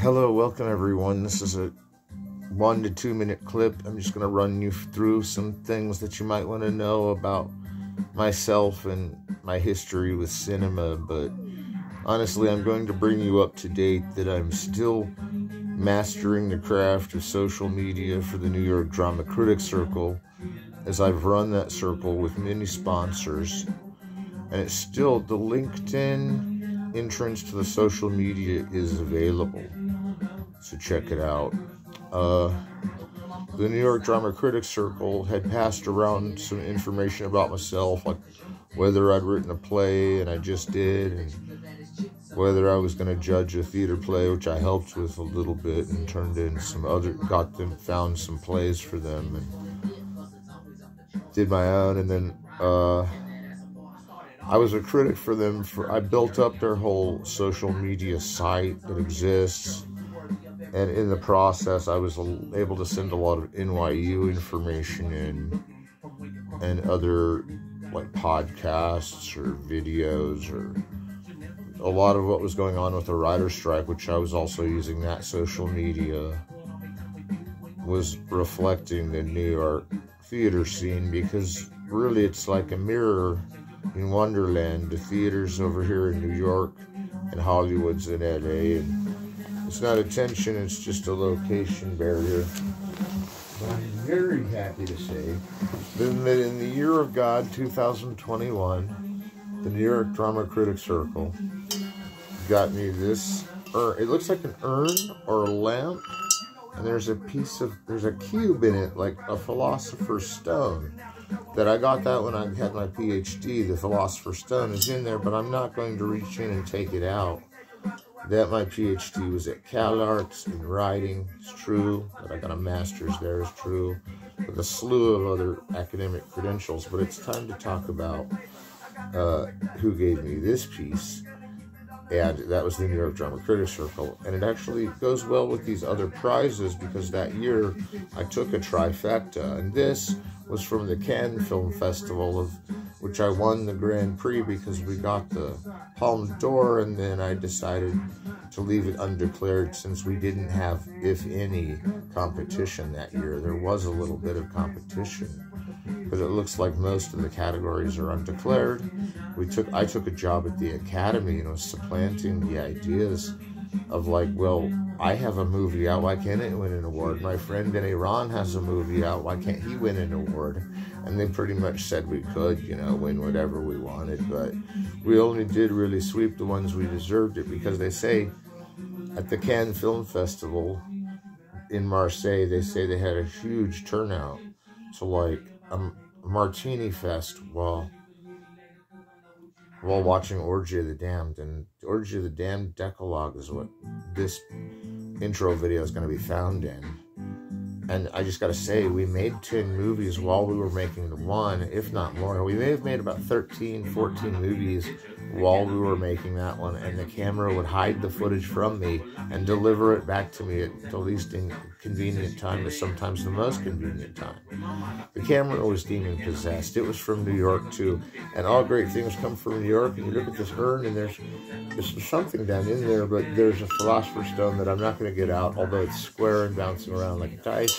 Hello, welcome everyone. This is a 1 to 2 minute clip. I'm just going to run you through some things that you might want to know about myself and my history with cinema, but honestly, I'm going to bring you up to date that I'm still mastering the craft of social media for the New York Drama Critic Circle, as I've run that circle with many sponsors, and it's still, the LinkedIn entrance to the social media is available, so check it out. The New York Drama Critics Circle had passed around some information about myself, like whether I'd written a play, and I just did, and whether I was going to judge a theater play, which I helped with a little bit, and turned in some other, found some plays for them, and did my own, and then I was a critic for them. I built up their whole social media site that exists, and in the process, I was able to send a lot of NYU information in, and other like podcasts or videos, or a lot of what was going on with the writer's strike, which I was also using that social media, was reflecting the New York theater scene, because really it's like a mirror in Wonderland. The theaters over here in New York, and Hollywood's in LA, and it's not attention, it's just a location barrier. But I'm very happy to say that in the year of God, 2021, the New York Drama Critics Circle got me this urn. It looks like an urn or a lamp, and there's a cube in it, like a philosopher's stone. That I got that when I had my PhD. The philosopher's stone is in there, but I'm not going to reach in and take it out. That my PhD was at CalArts in writing, it's true. That I got a master's there is true. With a slew of other academic credentials. But it's time to talk about who gave me this piece. And that was the New York Drama Critics Circle. And it actually goes well with these other prizes, because that year I took a trifecta. And this was from the Cannes Film Festival, of which I won the Grand Prix because we got the Palme d'Or, and then I decided to leave it undeclared since we didn't have, if any, competition that year. There was a little bit of competition, but it looks like most of the categories are undeclared. I took a job at the Academy, and was supplanting the ideas of like, well, I have a movie out, why can't it win an award? My friend in Iran has a movie out, why can't he win an award? And they pretty much said we could, win whatever we wanted, but we only did really sweep the ones we deserved it, because they say at the Cannes Film Festival in Marseille, they say they had a huge turnout. So like a martini fest while watching Orgy of the Damned. And Orgy of the Damned Decalogue is what this intro video is going to be found in. And I just got to say, we made 10 movies while we were making the one, if not more. We may have made about 13, 14 movies while we were making that one, and the camera would hide the footage from me and deliver it back to me at the least inconvenient time, but sometimes the most convenient time. The camera was demon possessed. It was from New York too, and all great things come from New York. And you look at this urn, and there's something down in there, but there's a philosopher's stone that I'm not going to get out, although it's square and bouncing around like dice.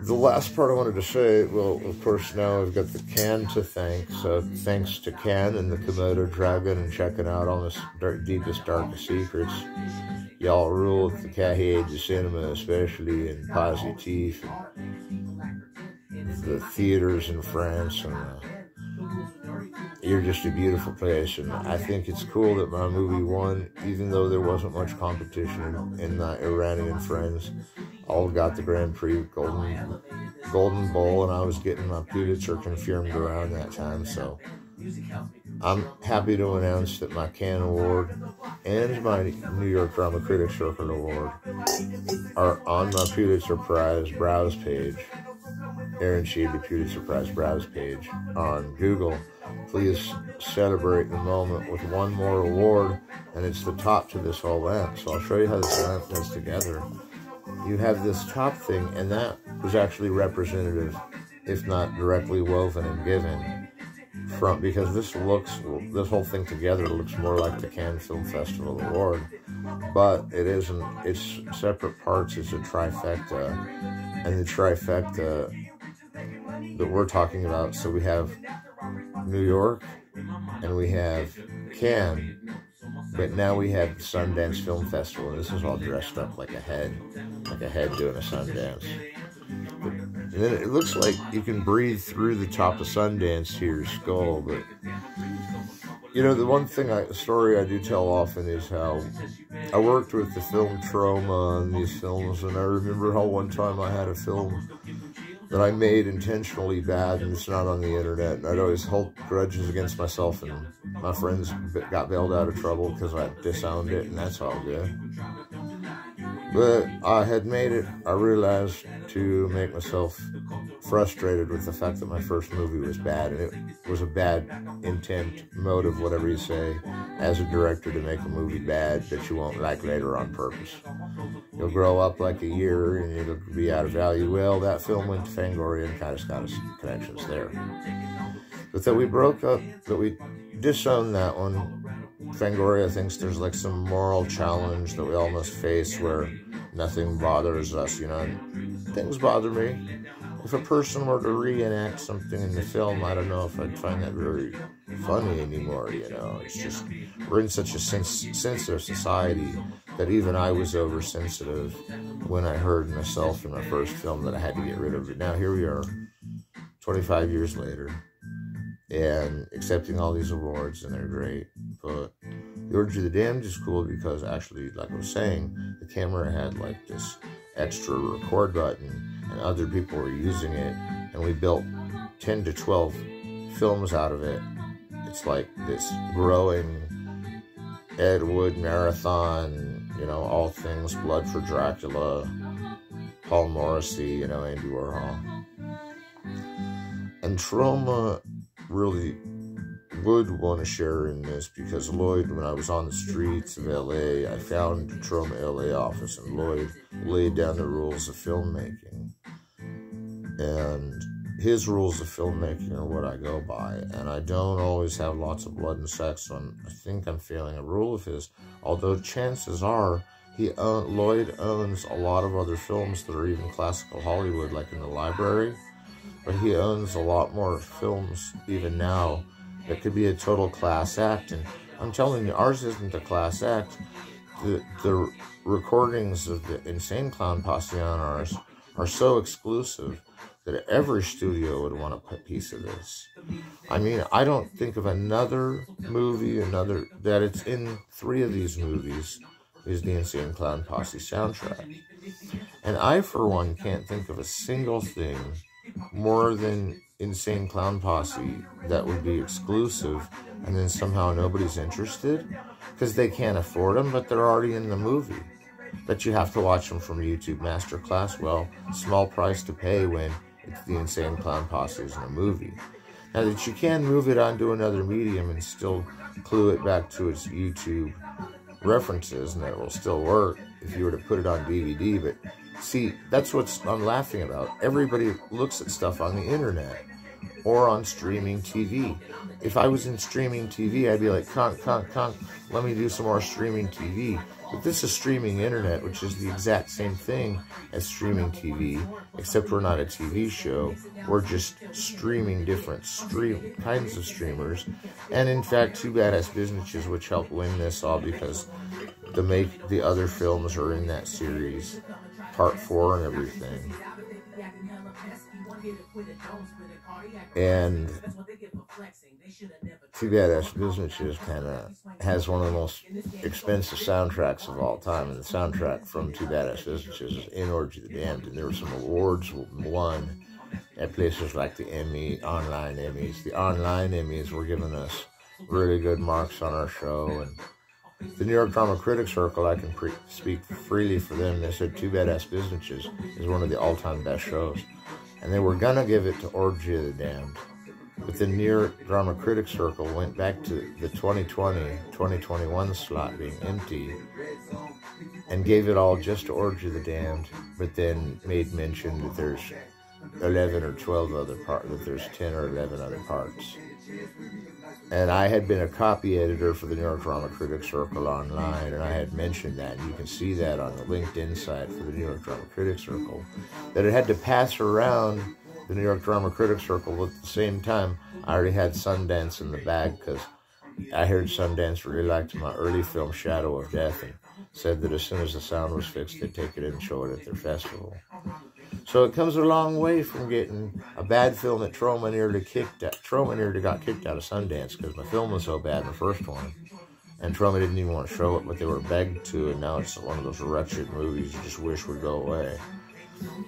The last part I wanted to say, well, of course, now I've got the Cannes to thank, so thanks to Cannes and the Komodo Dragon, and checking out all the deepest, darkest secrets. Y'all rule at the Cahiers du Cinema, especially, and Positif, and the theaters in France, and you're just a beautiful place. And I think it's cool that my movie won, even though there wasn't much competition, in the Iranian friends all got the Grand Prix Golden Bowl, and I was getting my Pulitzer confirmed around that time. So I'm happy to announce that my Cannes Award and my New York Drama Critics Circle Award are on my Pulitzer Prize browse page, Aaron Sheley Pulitzer Prize browse page on Google. Please celebrate the moment with one more award, and it's the top to this whole lamp. So I'll show you how this lamp goes together. You have this top thing, and that was actually representative, if not directly woven and given, because this whole thing together looks more like the Cannes Film Festival Award, but it isn't. It's separate parts. It's a trifecta, and the trifecta that we're talking about. So we have New York, and we have Cannes, but now we have the Sundance Film Festival, and this is all dressed up like a head doing a Sundance. And then it looks like you can breathe through the top of Sundance to your skull, but you know, the one story I do tell often is how I worked with the film Trauma on these films, and I remember how one time I had a film that I made intentionally bad, and it's not on the internet, and I'd always hold grudges against myself, and my friends got bailed out of trouble because I disowned it, and that's all good. But I had made it, I realized, to make myself frustrated with the fact that my first movie was bad, and it was a bad intent, motive, whatever you say, as a director, to make a movie bad that you won't like later on purpose. You'll grow up like a year, and it'll be out of value. Well, that film went to Fangoria and kind of got us connections there. But that we broke up, that we disowned that one. Fangoria thinks there's like some moral challenge that we all must face where nothing bothers us, you know, and things bother me. If a person were to reenact something in the film, I don't know if I'd find that very funny anymore, you know. It's just, we're in such a sensitive society that even I was oversensitive when I heard myself in my first film that I had to get rid of it. Now here we are, 25 years later, and accepting all these awards, and they're great. But The Orgy of the Damned is cool because actually, like I was saying, the camera had like this extra record button, and other people were using it, and we built 10 to 12 films out of it. It's like this growing Ed Wood marathon, you know, all things Blood for Dracula, Paul Morrissey, you know, Andy Warhol. And Trauma really would want to share in this because Lloyd, when I was on the streets of LA, I found the Trauma LA office, and Lloyd laid down the rules of filmmaking. And his rules of filmmaking are what I go by. And I don't always have lots of blood and sex, so I think I'm failing a rule of his. Although chances are, Lloyd owns a lot of other films that are even classical Hollywood, like in the library. But he owns a lot more films, even now, that could be a total class act. And I'm telling you, ours isn't a class act. The recordings of the Insane Clown Posse on ours are so exclusive that every studio would want a piece of this. I mean, I don't think of another movie, that it's in 3 of these movies is the Insane Clown Posse soundtrack. And I, for one, can't think of a single thing more than Insane Clown Posse that would be exclusive, and then somehow nobody's interested because they can't afford them, but they're already in the movie. But you have to watch them from YouTube Masterclass. Well, small price to pay when it's the Insane Clown Posse is in a movie. Now that you can move it onto another medium and still clue it back to its YouTube references, and that will still work if you were to put it on DVD, but see, that's what I'm laughing about. Everybody looks at stuff on the internet or on streaming TV. If I was in streaming TV, I'd be like, conk, let me do some more streaming TV. But this is streaming internet, which is the exact same thing as streaming TV, except we're not a TV show. We're just streaming different kinds of streamers. And in fact, Two Badass Businesses, which helped win this all because the other films are in that series. Part 4 and everything. And Two Badass Businesses kind of has one of the most expensive soundtracks of all time, and the soundtrack from Two Badass Businesses is In Orgy of the Damned, and there were some awards won at places like the online Emmys. The online Emmys were giving us really good marks on our show, and the New York Drama Critic Circle, I can speak freely for them. They said Two Badass Businesses is one of the all-time best shows. And they were going to give it to Orgy of the Damned. But the New York Drama Critic Circle went back to the 2020-2021 slot being empty and gave it all just to Orgy of the Damned, but then made mention that there's 11 or 12 other parts, that there's 10 or 11 other parts. And I had been a copy editor for the New York Drama Critics Circle online, and I had mentioned that, and you can see that on the LinkedIn site for the New York Drama Critics Circle, that it had to pass around the New York Drama Critics Circle at the same time. I already had Sundance in the bag, because I heard Sundance really liked my early film, Shadow of Death, and said that as soon as the sound was fixed, they'd take it in and show it at their festival. So it comes a long way from getting a bad film that Troma nearly got kicked out of Sundance because my film was so bad in the first one. And Troma didn't even want to show it, but they were begged to, and now it's one of those wretched movies you just wish would go away.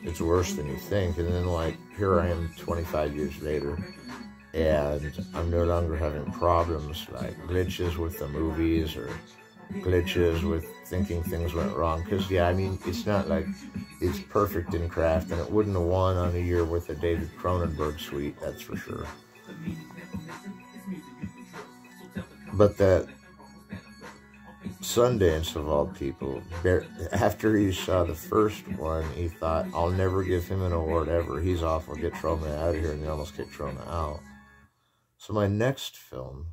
It's worse than you think. And then, like, here I am 25 years later, and I'm no longer having problems like glitches with the movies or glitches with thinking things went wrong. Because, yeah, I mean, it's not like it's perfect in craft, and it wouldn't have won on a year with a David Cronenberg suite, that's for sure. But that Sundance, of all people, after he saw the first one, he thought, I'll never give him an award ever. He's off. I'll get Troma out of here. And they almost kicked Troma out. So my next film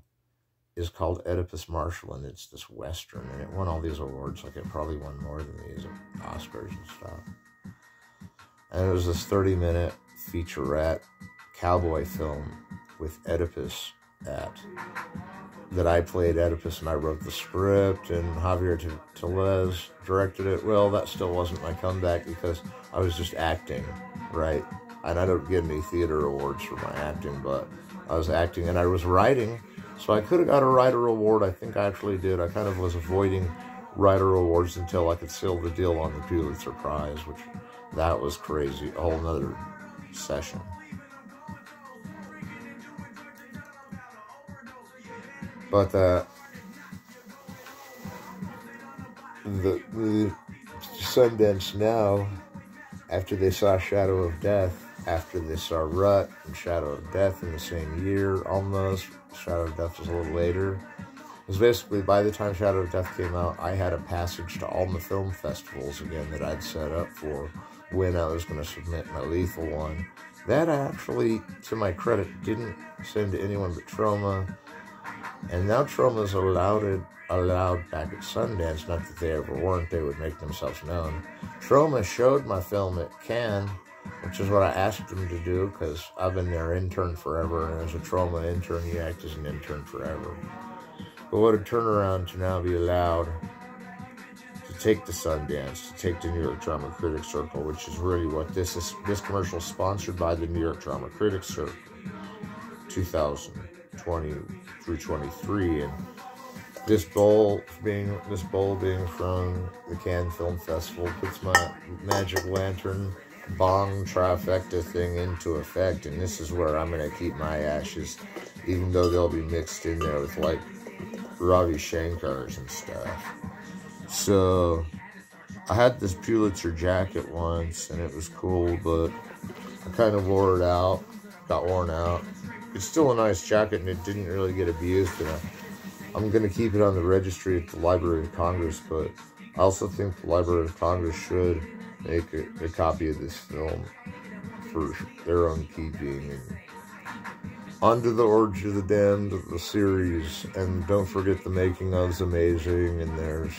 is called Oedipus Marshall, and it's this Western, and it won all these awards. Like, it probably won more than these at Oscars and stuff. And it was this 30-minute featurette cowboy film with Oedipus that I played Oedipus, and I wrote the script, and Javier Tellez directed it. Well, that still wasn't my comeback because I was just acting, right? And I don't get any theater awards for my acting, but I was acting, and I was writing, so I could have got a writer award. I think I actually did. I kind of was avoiding writer awards until I could seal the deal on the Pulitzer Prize, which that was crazy, a whole nother session. But the Sundance now, after they saw Shadow of Death, after they saw Rut and Shadow of Death in the same year, almost, Shadow of Death was a little later, because basically by the time Shadow of Death came out, I had a passage to all my film festivals again that I'd set up for when I was going to submit my Lethal one. That I actually, to my credit, didn't send to anyone but Troma. And now Troma's allowed back at Sundance, not that they ever weren't, they would make themselves known. Troma showed my film at Cannes, which is what I asked them to do, because I've been their intern forever, and as a Troma intern, you act as an intern forever. But what a turnaround to now be allowed to take the Sundance, to take the New York Drama Critics Circle, which is really what this is. This commercial is sponsored by the New York Drama Critics Circle, 2020 through 23, and this bowl being from the Cannes Film Festival puts my magic lantern bong trifecta thing into effect, and this is where I'm going to keep my ashes, even though they'll be mixed in there with, like, Ravi Shankars and stuff. So I had this Pulitzer jacket once, and it was cool, but I kind of wore it out, got worn out. It's still a nice jacket, and it didn't really get abused, and I'm going to keep it on the registry at the Library of Congress, but I also think the Library of Congress should make a copy of this film for their own keeping. And onto the Orgy of the Damned, the series, and don't forget the making of's amazing, and there's